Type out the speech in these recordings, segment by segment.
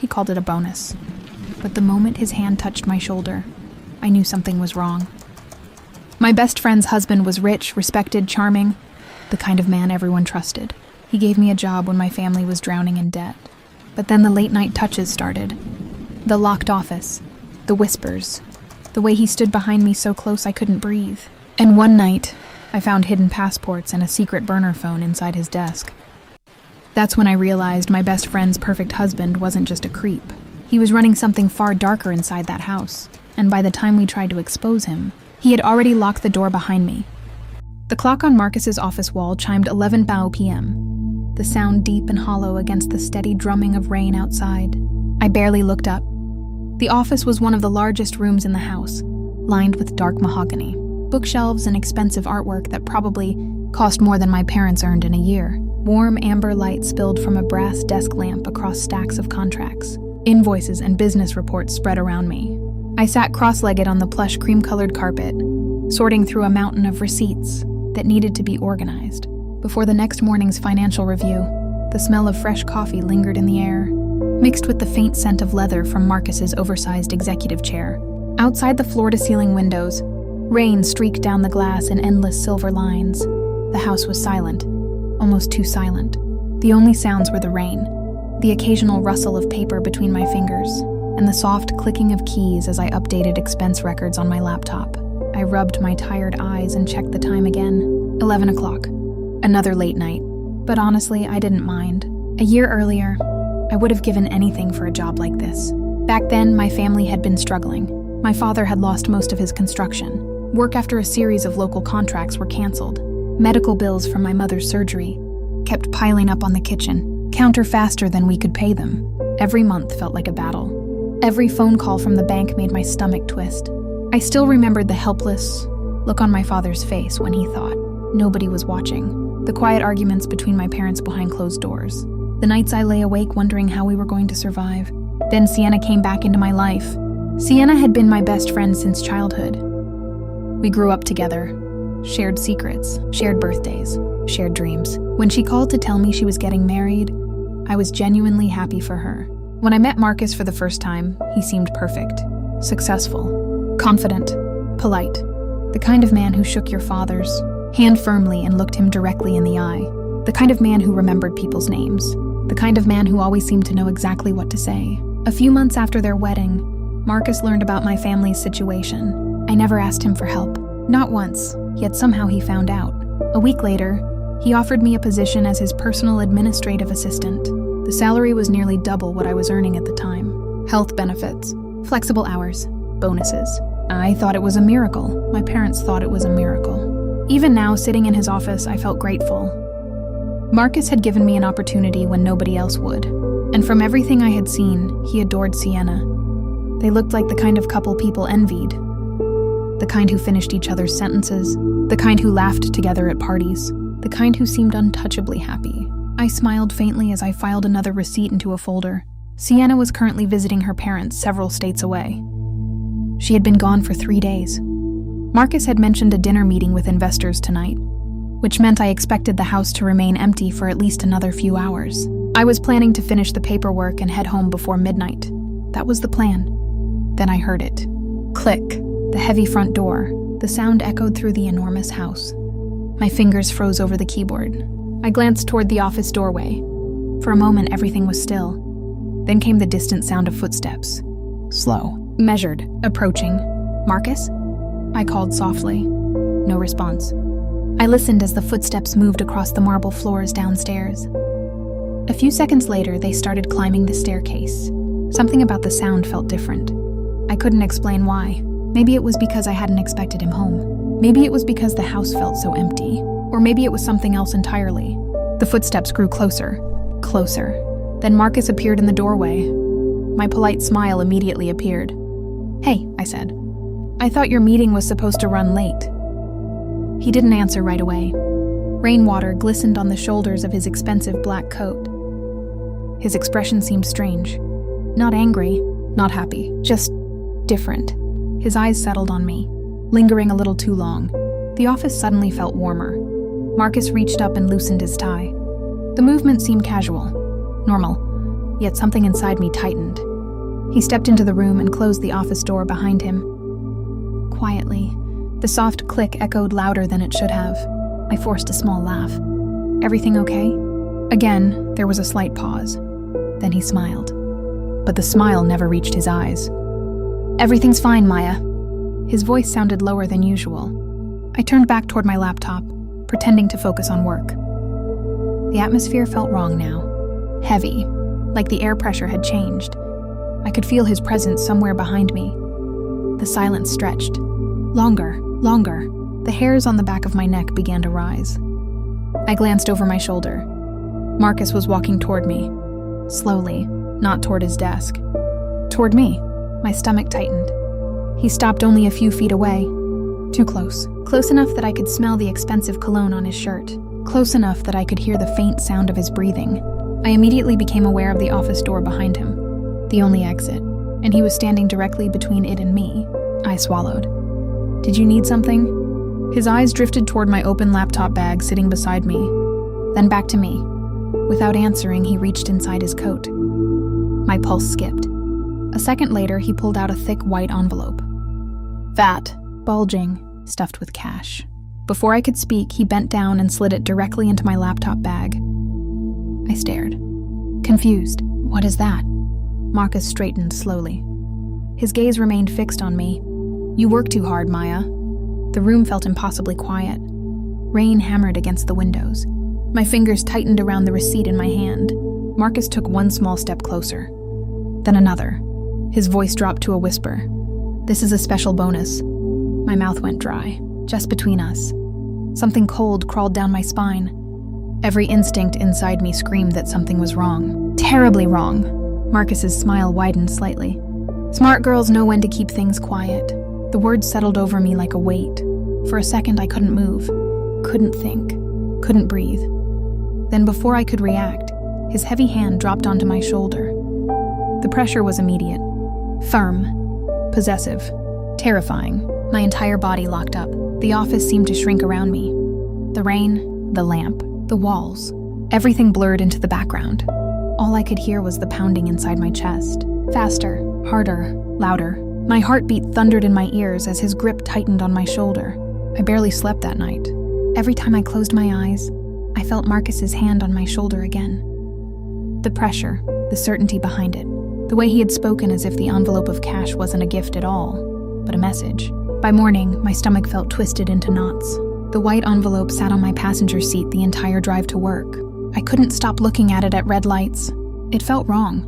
He called it a bonus. But the moment his hand touched my shoulder, I knew something was wrong. My best friend's husband was rich, respected, charming, the kind of man everyone trusted. He gave me a job when my family was drowning in debt. But then the late-night touches started. The locked office, the whispers, the way he stood behind me so close I couldn't breathe. And one night, I found hidden passports and a secret burner phone inside his desk. That's when I realized my best friend's perfect husband wasn't just a creep. He was running something far darker inside that house, and by the time we tried to expose him, he had already locked the door behind me. The clock on Marcus's office wall chimed 11 p.m., the sound deep and hollow against the steady drumming of rain outside. I barely looked up. The office was one of the largest rooms in the house, lined with dark mahogany, bookshelves and expensive artwork that probably cost more than my parents earned in a year. Warm amber light spilled from a brass desk lamp across stacks of contracts. Invoices and business reports spread around me. I sat cross-legged on the plush cream-colored carpet, sorting through a mountain of receipts that needed to be organized. Before the next morning's financial review, the smell of fresh coffee lingered in the air, mixed with the faint scent of leather from Marcus's oversized executive chair. Outside the floor-to-ceiling windows, rain streaked down the glass in endless silver lines. The house was silent, almost too silent. The only sounds were the rain, the occasional rustle of paper between my fingers, and the soft clicking of keys as I updated expense records on my laptop. I rubbed my tired eyes and checked the time again. 11 o'clock. Another late night. But honestly, I didn't mind. A year earlier, I would have given anything for a job like this. Back then, my family had been struggling. My father had lost most of his construction. Work after a series of local contracts were canceled. Medical bills from my mother's surgery kept piling up on the kitchen, counter faster than we could pay them. Every month felt like a battle. Every phone call from the bank made my stomach twist. I still remembered the helpless look on my father's face when he thought nobody was watching. The quiet arguments between my parents behind closed doors. The nights I lay awake wondering how we were going to survive. Then Sienna came back into my life. Sienna had been my best friend since childhood. We grew up together, shared secrets, shared birthdays, shared dreams. When she called to tell me she was getting married, I was genuinely happy for her. When I met Marcus for the first time, he seemed perfect, successful, confident, polite, the kind of man who shook your father's hand firmly and looked him directly in the eye, the kind of man who remembered people's names, the kind of man who always seemed to know exactly what to say. A few months after their wedding, Marcus learned about my family's situation. I never asked him for help. Not once, yet somehow he found out. A week later, he offered me a position as his personal administrative assistant. The salary was nearly double what I was earning at the time. Health benefits, flexible hours, bonuses. I thought it was a miracle. My parents thought it was a miracle. Even now, sitting in his office, I felt grateful. Marcus had given me an opportunity when nobody else would. And from everything I had seen, he adored Sienna. They looked like the kind of couple people envied. The kind who finished each other's sentences, the kind who laughed together at parties, the kind who seemed untouchably happy. I smiled faintly as I filed another receipt into a folder. Sienna was currently visiting her parents several states away. She had been gone for 3 days. Marcus had mentioned a dinner meeting with investors tonight, which meant I expected the house to remain empty for at least another few hours. I was planning to finish the paperwork and head home before midnight. That was the plan. Then I heard it. Click. The heavy front door. The sound echoed through the enormous house. My fingers froze over the keyboard. I glanced toward the office doorway. For a moment, everything was still. Then came the distant sound of footsteps. Slow, measured, approaching. Marcus? I called softly. No response. I listened as the footsteps moved across the marble floors downstairs. A few seconds later, they started climbing the staircase. Something about the sound felt different. I couldn't explain why. Maybe it was because I hadn't expected him home. Maybe it was because the house felt so empty. Or maybe it was something else entirely. The footsteps grew closer, closer. Then Marcus appeared in the doorway. My polite smile immediately appeared. "Hey," I said. "I thought your meeting was supposed to run late." He didn't answer right away. Rainwater glistened on the shoulders of his expensive black coat. His expression seemed strange. Not angry, not happy, just different. His eyes settled on me, lingering a little too long. The office suddenly felt warmer. Marcus reached up and loosened his tie. The movement seemed casual, normal. yet something inside me tightened. He stepped into the room and closed the office door behind him. Quietly, the soft click echoed louder than it should have. I forced a small laugh. "Everything okay?" Again, there was a slight pause. Then he smiled. But the smile never reached his eyes. "Everything's fine, Maya." His voice sounded lower than usual. I turned back toward my laptop, pretending to focus on work. The atmosphere felt wrong now. Heavy, like the air pressure had changed. I could feel his presence somewhere behind me. The silence stretched. Longer, longer. The hairs on the back of my neck began to rise. I glanced over my shoulder. Marcus was walking toward me. Slowly, not toward his desk. Toward me. My stomach tightened. He stopped only a few feet away. Too close. Close enough that I could smell the expensive cologne on his shirt. Close enough that I could hear the faint sound of his breathing. I immediately became aware of the office door behind him, the only exit, and he was standing directly between it and me. I swallowed. "Did you need something?" His eyes drifted toward my open laptop bag sitting beside me, then back to me. Without answering, he reached inside his coat. My pulse skipped. A second later, he pulled out a thick white envelope. Fat, bulging, stuffed with cash. Before I could speak, he bent down and slid it directly into my laptop bag. I stared, confused. "What is that?" Marcus straightened slowly. His gaze remained fixed on me. "You work too hard, Maya." The room felt impossibly quiet. Rain hammered against the windows. My fingers tightened around the receipt in my hand. Marcus took one small step closer, then another. His voice dropped to a whisper. "This is a special bonus." My mouth went dry, just between us. Something cold crawled down my spine. Every instinct inside me screamed that something was wrong. Terribly wrong. Marcus's smile widened slightly. "Smart girls know when to keep things quiet." The words settled over me like a weight. For a second, I couldn't move, couldn't think, couldn't breathe. Then before I could react, his heavy hand dropped onto my shoulder. The pressure was immediate. Firm, possessive, terrifying. My entire body locked up. The office seemed to shrink around me. The rain, the lamp, the walls, everything blurred into the background. All I could hear was the pounding inside my chest. Faster, harder, louder. My heartbeat thundered in my ears as his grip tightened on my shoulder. I barely slept that night. Every time I closed my eyes, I felt Marcus's hand on my shoulder again. The pressure, the certainty behind it. The way he had spoken as if the envelope of cash wasn't a gift at all, but a message. By morning, my stomach felt twisted into knots. The white envelope sat on my passenger seat the entire drive to work. I couldn't stop looking at it at red lights. It felt wrong,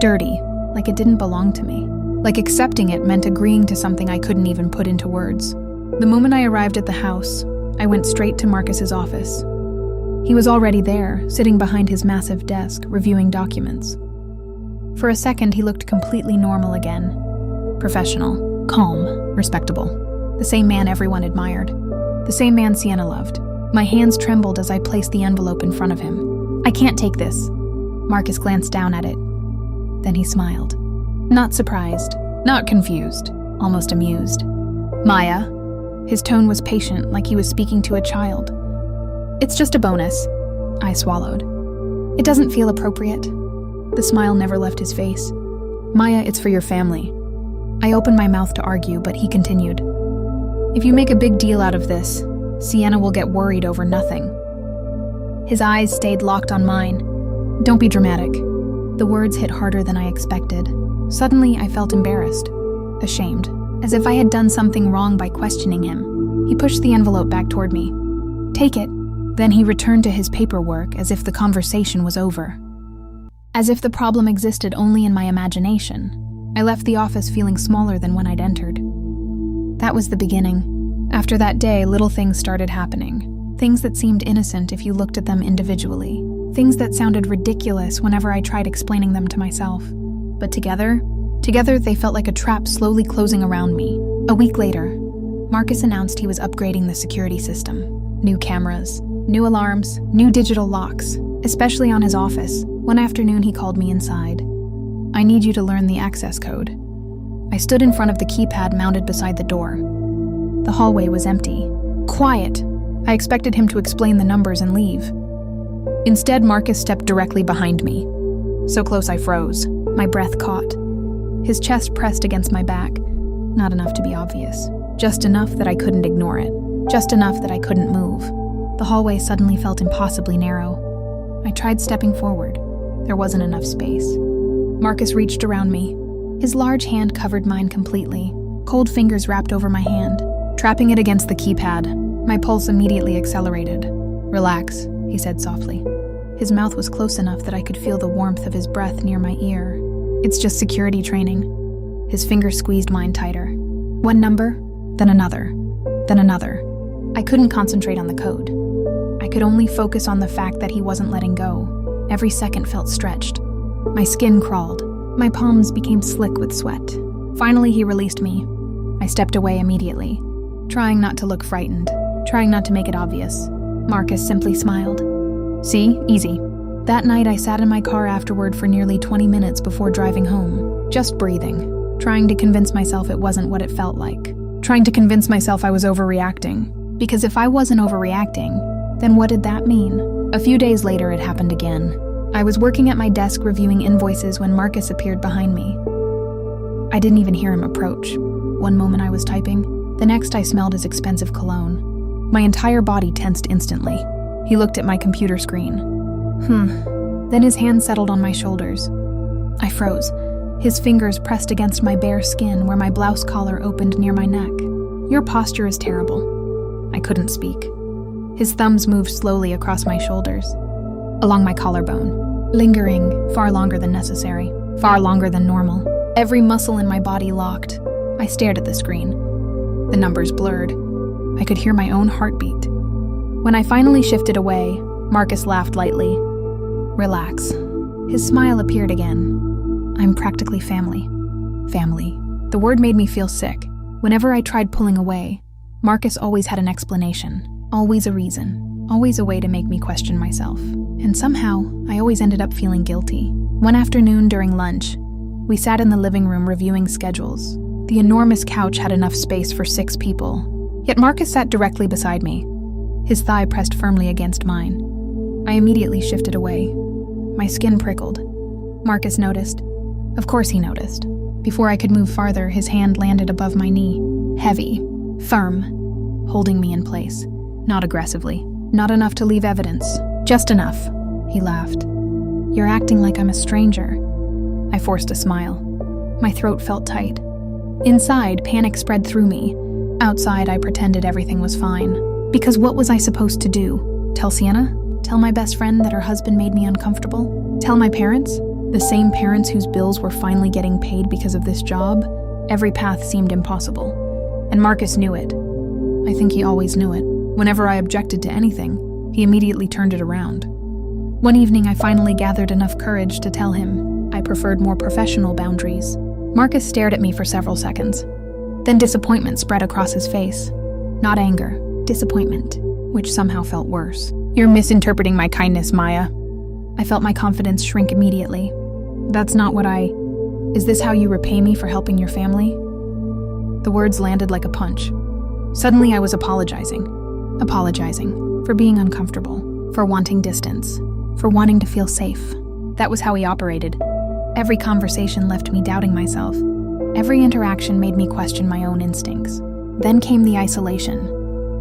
dirty, like it didn't belong to me. Like accepting it meant agreeing to something I couldn't even put into words. The moment I arrived at the house, I went straight to Marcus's office. He was already there, sitting behind his massive desk, reviewing documents. For a second, he looked completely normal again. Professional, calm, respectable. The same man everyone admired. The same man Sienna loved. My hands trembled as I placed the envelope in front of him. "I can't take this." Marcus glanced down at it. Then he smiled. Not surprised, not confused, almost amused. "Maya." His tone was patient, like he was speaking to a child. "It's just a bonus." I swallowed. "It doesn't feel appropriate." The smile never left his face. "Maya, it's for your family." I opened my mouth to argue, but he continued. "If you make a big deal out of this, Sienna will get worried over nothing." His eyes stayed locked on mine. "Don't be dramatic." The words hit harder than I expected. Suddenly, I felt embarrassed, ashamed, as if I had done something wrong by questioning him. He pushed the envelope back toward me. "Take it." Then he returned to his paperwork as if the conversation was over. As if the problem existed only in my imagination. I left the office feeling smaller than when I'd entered. That was the beginning. After that day, little things started happening. Things that seemed innocent if you looked at them individually. Things that sounded ridiculous whenever I tried explaining them to myself. But together they felt like a trap slowly closing around me. A week later, Marcus announced he was upgrading the security system. New cameras, new alarms, new digital locks, especially on his office. One afternoon he called me inside. "I need you to learn the access code." I stood in front of the keypad mounted beside the door. The hallway was empty. Quiet. I expected him to explain the numbers and leave. Instead, Marcus stepped directly behind me. So close I froze. My breath caught. His chest pressed against my back. Not enough to be obvious. Just enough that I couldn't ignore it. Just enough that I couldn't move. The hallway suddenly felt impossibly narrow. I tried stepping forward. There wasn't enough space. Marcus reached around me. His large hand covered mine completely. Cold fingers wrapped over my hand, trapping it against the keypad. My pulse immediately accelerated. "Relax," he said softly. His mouth was close enough that I could feel the warmth of his breath near my ear. "It's just security training." His fingers squeezed mine tighter. One number, then another, then another. I couldn't concentrate on the code. I could only focus on the fact that he wasn't letting go. Every second felt stretched. My skin crawled. My palms became slick with sweat. Finally, he released me. I stepped away immediately, trying not to look frightened, trying not to make it obvious. Marcus simply smiled. "See? Easy." That night, I sat in my car afterward for nearly 20 minutes before driving home, just breathing, trying to convince myself it wasn't what it felt like, trying to convince myself I was overreacting. Because if I wasn't overreacting, then what did that mean? A few days later, it happened again. I was working at my desk reviewing invoices when Marcus appeared behind me. I didn't even hear him approach. One moment I was typing, the next I smelled his expensive cologne. My entire body tensed instantly. He looked at my computer screen. Then his hand settled on my shoulders. I froze. His fingers pressed against my bare skin where my blouse collar opened near my neck. "Your posture is terrible." I couldn't speak. His thumbs moved slowly across my shoulders, along my collarbone, lingering far longer than necessary, far longer than normal. Every muscle in my body locked. I stared at the screen. The numbers blurred. I could hear my own heartbeat. When I finally shifted away, Marcus laughed lightly. "Relax." His smile appeared again. "I'm practically family." Family. The word made me feel sick. Whenever I tried pulling away, Marcus always had an explanation, always a reason, always a way to make me question myself. And somehow, I always ended up feeling guilty. One afternoon during lunch, we sat in the living room reviewing schedules. The enormous couch had enough space for 6 people, yet Marcus sat directly beside me. His thigh pressed firmly against mine. I immediately shifted away. My skin prickled. Marcus noticed. Of course he noticed. Before I could move farther, his hand landed above my knee. Heavy, firm, holding me in place. Not aggressively. Not enough to leave evidence. Just enough. He laughed. "You're acting like I'm a stranger." I forced a smile. My throat felt tight. Inside, panic spread through me. Outside, I pretended everything was fine. Because what was I supposed to do? Tell Sienna? Tell my best friend that her husband made me uncomfortable? Tell my parents? The same parents whose bills were finally getting paid because of this job? Every path seemed impossible. And Marcus knew it. I think he always knew it. Whenever I objected to anything, he immediately turned it around. One evening, I finally gathered enough courage to tell him I preferred more professional boundaries. Marcus stared at me for several seconds. Then disappointment spread across his face. Not anger, disappointment, which somehow felt worse. "You're misinterpreting my kindness, Maya." I felt my confidence shrink immediately. "That's not what Is this how you repay me for helping your family?" The words landed like a punch. Suddenly I was apologizing for being uncomfortable, for wanting distance, for wanting to feel safe. That was how he operated. Every conversation left me doubting myself. Every interaction made me question my own instincts. Then came the isolation.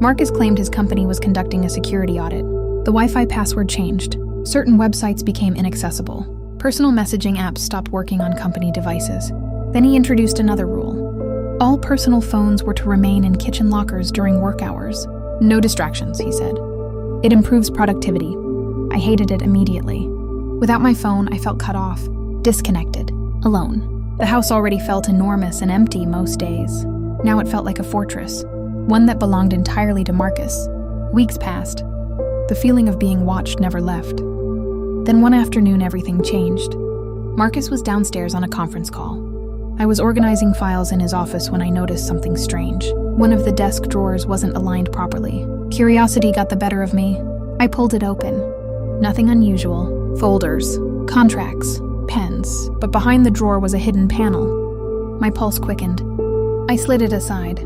Marcus claimed his company was conducting a security audit. The Wi-Fi password changed. Certain websites became inaccessible. Personal messaging apps stopped working on company devices. Then he introduced another rule. All personal phones were to remain in kitchen lockers during work hours. "No distractions," he said. "It improves productivity." I hated it immediately. Without my phone, I felt cut off, disconnected, alone. The house already felt enormous and empty most days. Now it felt like a fortress, one that belonged entirely to Marcus. Weeks passed. The feeling of being watched never left. Then one afternoon, everything changed. Marcus was downstairs on a conference call. I was organizing files in his office when I noticed something strange. One of the desk drawers wasn't aligned properly. Curiosity got the better of me. I pulled it open. Nothing unusual. Folders, contracts, pens, but behind the drawer was a hidden panel. My pulse quickened. I slid it aside.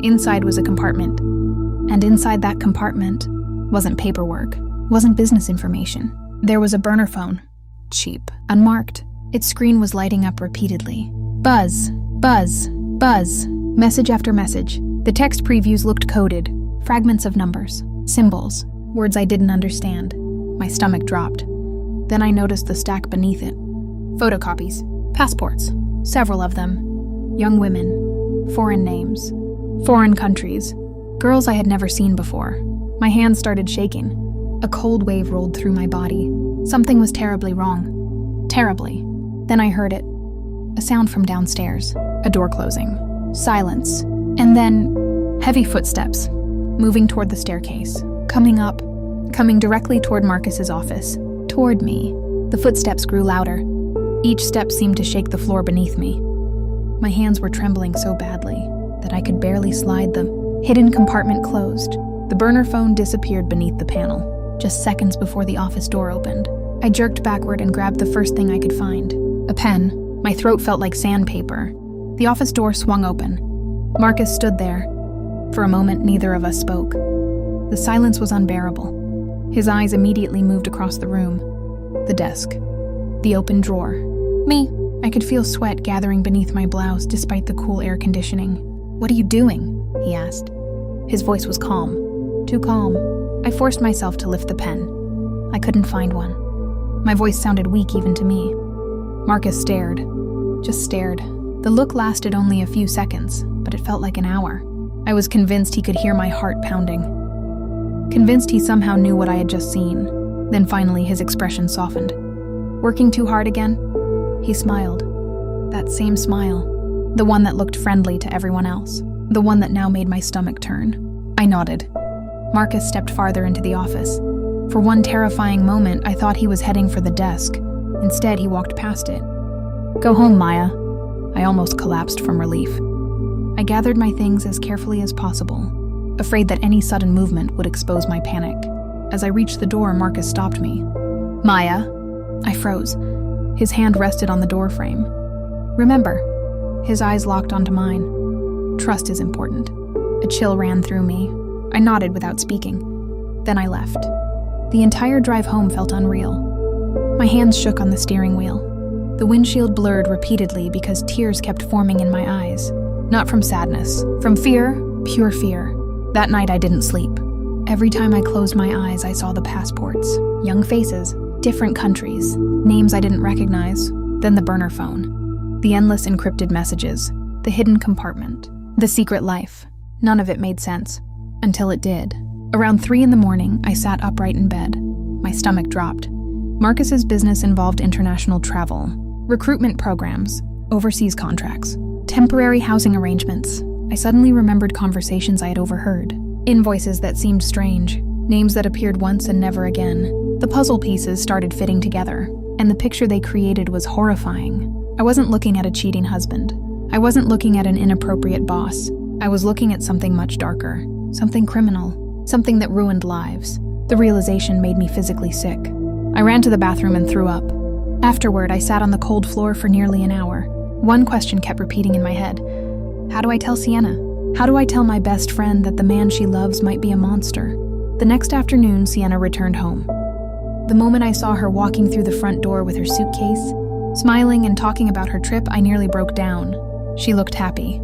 Inside was a compartment. And inside that compartment wasn't paperwork, wasn't business information. There was a burner phone. cheap, unmarked. Its screen was lighting up repeatedly. Buzz, buzz, buzz, message after message. The text previews looked coded, fragments of numbers, symbols, words I didn't understand. My stomach dropped. Then I noticed the stack beneath it. Photocopies, passports, several of them. Young women, foreign names, foreign countries, girls I had never seen before. My hands started shaking. A cold wave rolled through my body. Something was terribly wrong. Terribly. Then I heard it. A sound from downstairs. A door closing. Silence. And then heavy footsteps, moving toward the staircase. Coming up. Coming directly toward Marcus's office. Toward me. The footsteps grew louder. Each step seemed to shake the floor beneath me. My hands were trembling so badly that I could barely slide them. Hidden compartment closed. The burner phone disappeared beneath the panel, just seconds before the office door opened. I jerked backward and grabbed the first thing I could find. A pen. My throat felt like sandpaper. The office door swung open. Marcus stood there. For a moment, neither of us spoke. The silence was unbearable. His eyes immediately moved across the room. The desk. The open drawer. Me. I could feel sweat gathering beneath my blouse despite the cool air conditioning. "What are you doing?" he asked. His voice was calm. Too calm. I forced myself to lift the pen. I couldn't find one. My voice sounded weak even to me. Marcus stared. Just stared. The look lasted only a few seconds, but it felt like an hour. I was convinced he could hear my heart pounding. Convinced he somehow knew what I had just seen. Then finally his expression softened. "Working too hard again?" He smiled. That same smile. The one that looked friendly to everyone else. The one that now made my stomach turn. I nodded. Marcus stepped farther into the office. For one terrifying moment, I thought he was heading for the desk. Instead, he walked past it. "Go home, Maya." I almost collapsed from relief. I gathered my things as carefully as possible, afraid that any sudden movement would expose my panic. As I reached the door, Marcus stopped me. "Maya." I froze. His hand rested on the door frame. "Remember." His eyes locked onto mine. "Trust is important." A chill ran through me. I nodded without speaking. Then I left. The entire drive home felt unreal. My hands shook on the steering wheel. The windshield blurred repeatedly because tears kept forming in my eyes. Not from sadness. From fear, pure fear. That night I didn't sleep. Every time I closed my eyes, I saw the passports. Young faces, different countries, names I didn't recognize. Then the burner phone. The endless encrypted messages. The hidden compartment. The secret life. None of it made sense. Until it did. Around 3 a.m, I sat upright in bed. My stomach dropped. Marcus's business involved international travel, recruitment programs, overseas contracts, temporary housing arrangements. I suddenly remembered conversations I had overheard, invoices that seemed strange, names that appeared once and never again. The puzzle pieces started fitting together, and the picture they created was horrifying. I wasn't looking at a cheating husband. I wasn't looking at an inappropriate boss. I was looking at something much darker, something criminal, something that ruined lives. The realization made me physically sick. I ran to the bathroom and threw up. Afterward, I sat on the cold floor for nearly an hour. One question kept repeating in my head. How do I tell Sienna? How do I tell my best friend that the man she loves might be a monster? The next afternoon, Sienna returned home. The moment I saw her walking through the front door with her suitcase, smiling and talking about her trip, I nearly broke down. She looked happy.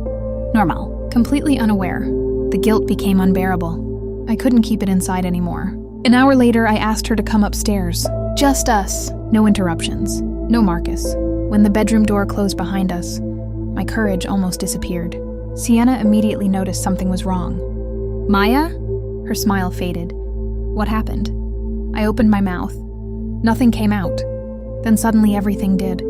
Normal. Completely unaware. The guilt became unbearable. I couldn't keep it inside anymore. An hour later, I asked her to come upstairs. Just us. No interruptions. No Marcus. When the bedroom door closed behind us, my courage almost disappeared. Sienna immediately noticed something was wrong. "Maya?" Her smile faded. "What happened?" I opened my mouth. Nothing came out. Then suddenly everything did.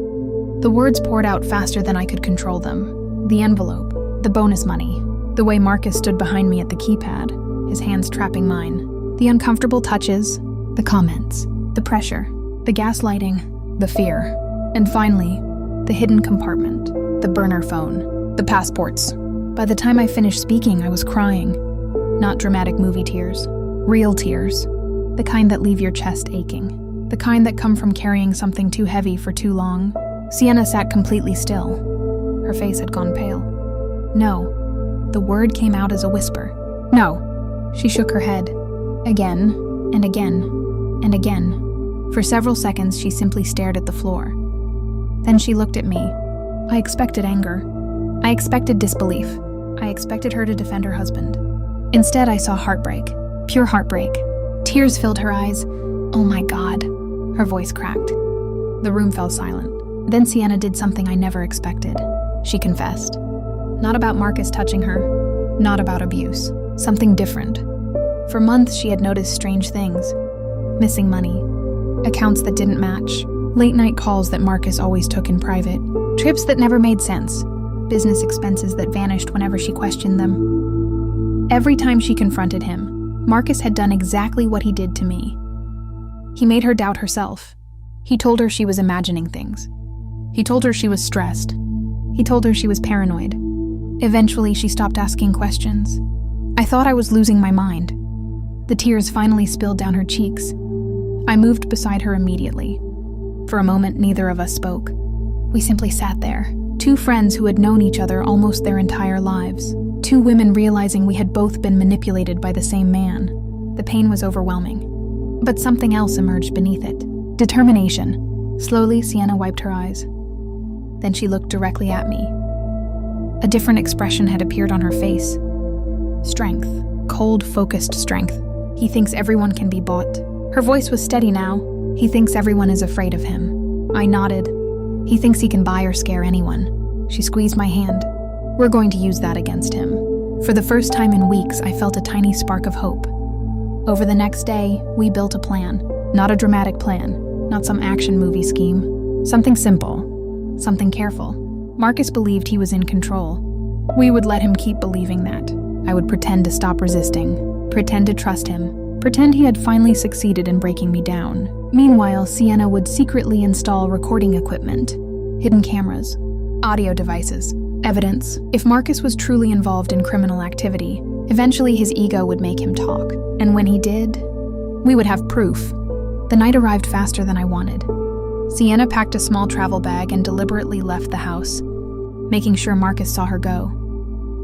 The words poured out faster than I could control them. The envelope, the bonus money, the way Marcus stood behind me at the keypad, his hands trapping mine. The uncomfortable touches, the comments, the pressure, the gaslighting, the fear, and finally, the hidden compartment, the burner phone, the passports. By the time I finished speaking, I was crying. Not dramatic movie tears, real tears. The kind that leave your chest aching. The kind that come from carrying something too heavy for too long. Sienna sat completely still. Her face had gone pale. "No." The word came out as a whisper. "No." She shook her head. Again, and again, and again. For several seconds, she simply stared at the floor. Then she looked at me. I expected anger. I expected disbelief. I expected her to defend her husband. Instead, I saw heartbreak. Pure heartbreak. Tears filled her eyes. "Oh my God." Her voice cracked. The room fell silent. Then Sienna did something I never expected. She confessed. Not about Marcus touching her. Not about abuse. Something different. For months, she had noticed strange things. Missing money. Accounts that didn't match. Late-night calls that Marcus always took in private. Trips that never made sense. Business expenses that vanished whenever she questioned them. Every time she confronted him, Marcus had done exactly what he did to me. He made her doubt herself. He told her she was imagining things. He told her she was stressed. He told her she was paranoid. Eventually, she stopped asking questions. I thought I was losing my mind. The tears finally spilled down her cheeks. I moved beside her immediately. For a moment, neither of us spoke. We simply sat there, two friends who had known each other almost their entire lives. Two women realizing we had both been manipulated by the same man. The pain was overwhelming. But something else emerged beneath it. Determination. Slowly, Sienna wiped her eyes. Then she looked directly at me. A different expression had appeared on her face. Strength. Cold, focused strength. He thinks everyone can be bought. Her voice was steady now. He thinks everyone is afraid of him. I nodded. He thinks he can buy or scare anyone. She squeezed my hand. We're going to use that against him. For the first time in weeks, I felt a tiny spark of hope. Over the next day, we built a plan. Not a dramatic plan. Not some action movie scheme. Something simple. Something careful. Marcus believed he was in control. We would let him keep believing that. I would pretend to stop resisting. Pretend to trust him. Pretend he had finally succeeded in breaking me down. Meanwhile, Sienna would secretly install recording equipment, hidden cameras, audio devices, evidence. If Marcus was truly involved in criminal activity, eventually his ego would make him talk. And when he did, we would have proof. The night arrived faster than I wanted. Sienna packed a small travel bag and deliberately left the house, making sure Marcus saw her go.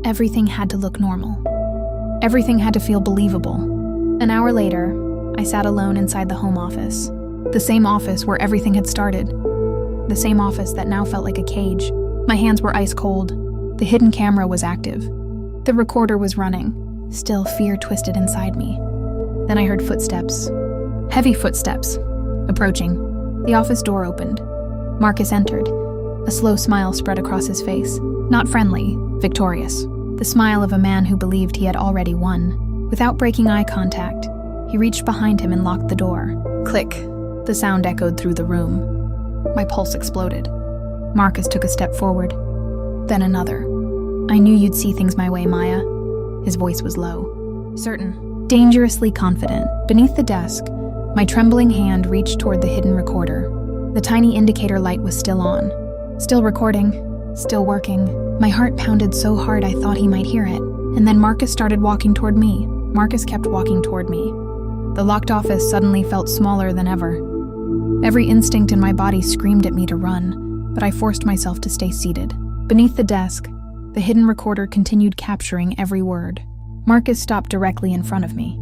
Everything had to look normal. Everything had to feel believable. An hour later, I sat alone inside the home office. The same office where everything had started. The same office that now felt like a cage. My hands were ice cold. The hidden camera was active. The recorder was running. Still, fear twisted inside me. Then I heard footsteps. Heavy footsteps. Approaching. The office door opened. Marcus entered. A slow smile spread across his face. Not friendly, victorious. The smile of a man who believed he had already won. Without breaking eye contact, he reached behind him and locked the door. Click. The sound echoed through the room. My pulse exploded. Marcus took a step forward. Then another. I knew you'd see things my way, Maya. His voice was low. Certain. Dangerously confident. Beneath the desk, my trembling hand reached toward the hidden recorder. The tiny indicator light was still on. Still recording. Still working. My heart pounded so hard I thought he might hear it. And then Marcus started walking toward me. Marcus kept walking toward me. The locked office suddenly felt smaller than ever. Every instinct in my body screamed at me to run, but I forced myself to stay seated. Beneath the desk, the hidden recorder continued capturing every word. Marcus stopped directly in front of me.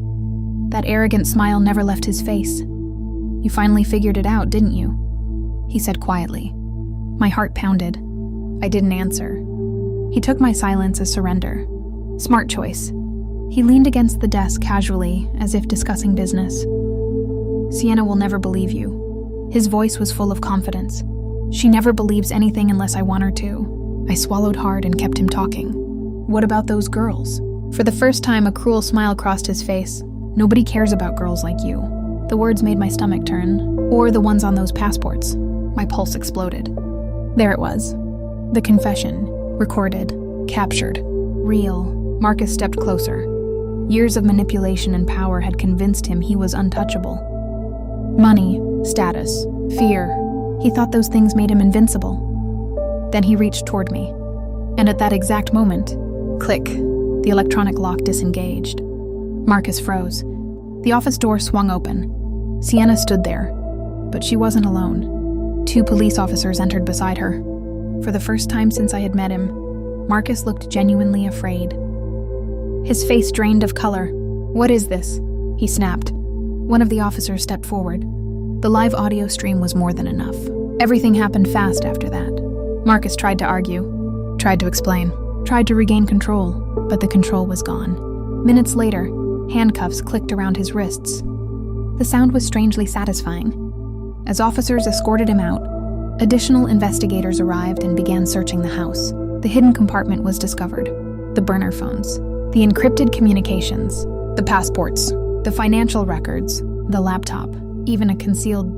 That arrogant smile never left his face. You finally figured it out, didn't you? He said quietly. My heart pounded. I didn't answer. He took my silence as surrender. Smart choice. He leaned against the desk casually, as if discussing business. Sienna will never believe you. His voice was full of confidence. She never believes anything unless I want her to. I swallowed hard and kept him talking. What about those girls? For the first time, a cruel smile crossed his face. Nobody cares about girls like you. The words made my stomach turn. Or the ones on those passports. My pulse exploded. There it was. The confession. Recorded. Captured. Real. Marcus stepped closer. Years of manipulation and power had convinced him he was untouchable. Money, status, fear. He thought those things made him invincible. Then he reached toward me. And at that exact moment, click, the electronic lock disengaged. Marcus froze. The office door swung open. Sienna stood there, but she wasn't alone. 2 police officers entered beside her. For the first time since I had met him, Marcus looked genuinely afraid. His face drained of color. What is this? He snapped. One of the officers stepped forward. The live audio stream was more than enough. Everything happened fast after that. Marcus tried to argue, tried to explain, tried to regain control, but the control was gone. Minutes later, handcuffs clicked around his wrists. The sound was strangely satisfying. As officers escorted him out, additional investigators arrived and began searching the house. The hidden compartment was discovered. The burner phones, the encrypted communications, the passports, the financial records, the laptop, even a concealed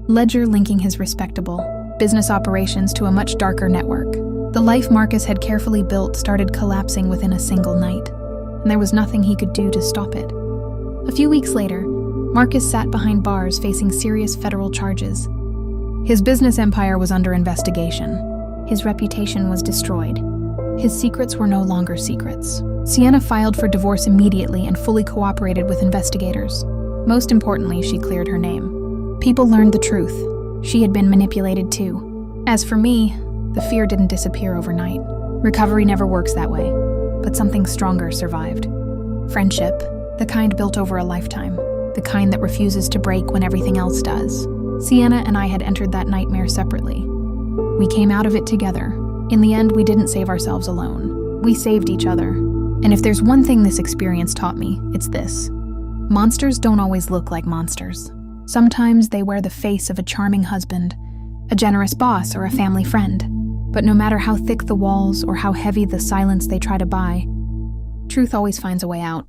ledger linking his respectable business operations to a much darker network. The life Marcus had carefully built started collapsing within a single night, and there was nothing he could do to stop it. A few weeks later, Marcus sat behind bars facing serious federal charges. His business empire was under investigation. His reputation was destroyed. His secrets were no longer secrets. Sienna filed for divorce immediately and fully cooperated with investigators. Most importantly, she cleared her name. People learned the truth. She had been manipulated too. As for me, the fear didn't disappear overnight. Recovery never works that way. But something stronger survived. Friendship, the kind built over a lifetime. The kind that refuses to break when everything else does. Sienna and I had entered that nightmare separately. We came out of it together. In the end, we didn't save ourselves alone. We saved each other. And if there's one thing this experience taught me, it's this. Monsters don't always look like monsters. Sometimes they wear the face of a charming husband, a generous boss, or a family friend. But no matter how thick the walls or how heavy the silence they try to buy, truth always finds a way out.